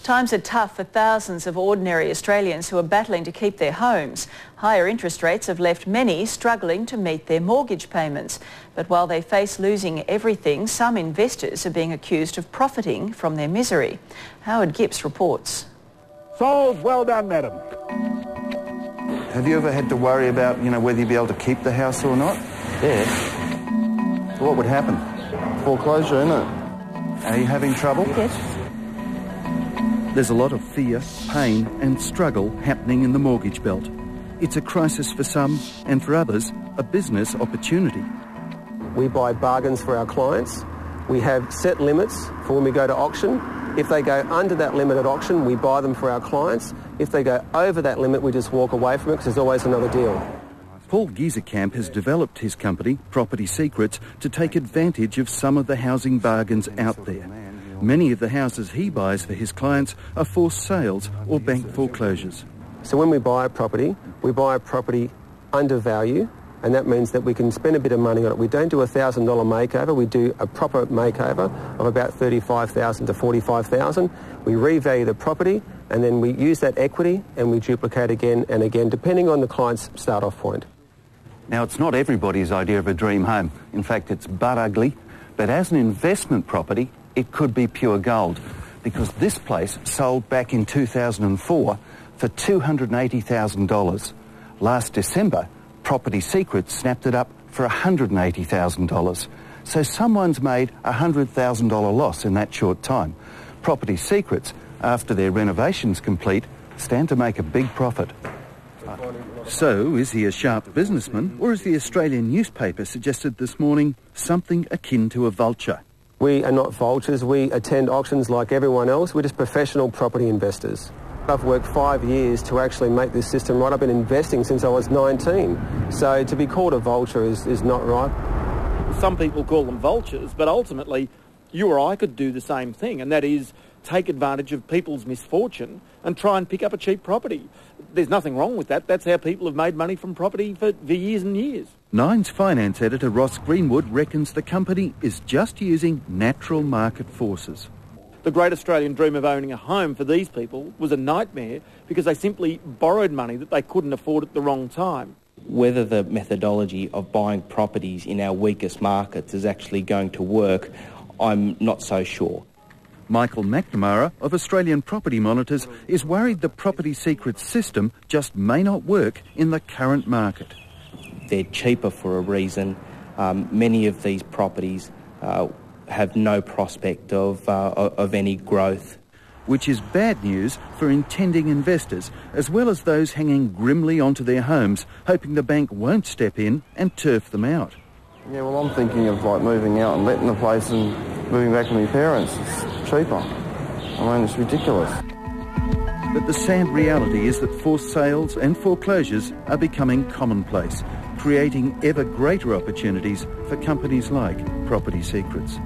Times are tough for thousands of ordinary Australians who are battling to keep their homes. Higher interest rates have left many struggling to meet their mortgage payments. But while they face losing everything, some investors are being accused of profiting from their misery. Howard Gibbs reports. Sold. Well done, madam. Have you ever had to worry about, whether you'd be able to keep the house or not? Yeah. So what would happen? Foreclosure, innit? Are you having trouble? Yes. There's a lot of fear, pain and struggle happening in the mortgage belt. It's a crisis for some and for others, a business opportunity. We buy bargains for our clients. We have set limits for when we go to auction. If they go under that limit at auction, we buy them for our clients. If they go over that limit, we just walk away from it because there's always another deal. Paul Giesekamp has developed his company, Property Secrets, to take advantage of some of the housing bargains out there. Many of the houses he buys for his clients are forced sales or bank foreclosures. So when we buy a property under value, and that means that we can spend a bit of money on it. We don't do a $1,000 makeover, we do a proper makeover of about $35,000 to $45,000. We revalue the property and then we use that equity and we duplicate again and again, depending on the client's start-off point. Now, it's not everybody's idea of a dream home. In fact, it's butt ugly. But as an investment property, it could be pure gold, because this place sold back in 2004 for $280,000. Last December, Property Secrets snapped it up for $180,000. So someone's made a $100,000 loss in that short time. Property Secrets, after their renovation's complete, stand to make a big profit. So, is he a sharp businessman, or as the Australian newspaper suggested this morning, something akin to a vulture? We are not vultures. We attend auctions like everyone else. We're just professional property investors. I've worked 5 years to actually make this system right. I've been investing since I was 19. So to be called a vulture is not right. Some people call them vultures, but ultimately you or I could do the same thing, and that is take advantage of people's misfortune and try and pick up a cheap property. There's nothing wrong with that. That's how people have made money from property for years and years. Nine's finance editor Ross Greenwood reckons the company is just using natural market forces. The great Australian dream of owning a home for these people was a nightmare because they simply borrowed money that they couldn't afford at the wrong time. Whether the methodology of buying properties in our weakest markets is actually going to work, I'm not so sure. Michael McNamara of Australian Property Monitors is worried the Property Secrets system just may not work in the current market. They're cheaper for a reason. Many of these properties have no prospect of any growth. Which is bad news for intending investors, as well as those hanging grimly onto their homes, hoping the bank won't step in and turf them out. Yeah, well, I'm thinking of moving out and letting the place and moving back to my parents. It's cheaper. I mean, it's ridiculous. But the sad reality is that forced sales and foreclosures are becoming commonplace, creating ever greater opportunities for companies like Property Secrets.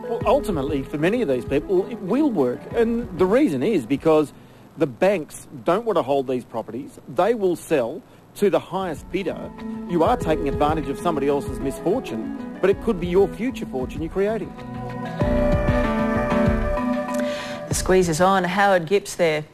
Well, ultimately, for many of these people, it will work. And the reason is because the banks don't want to hold these properties. They will sell to the highest bidder. You are taking advantage of somebody else's misfortune, but it could be your future fortune you're creating. The squeeze is on. Howard Gibbs there.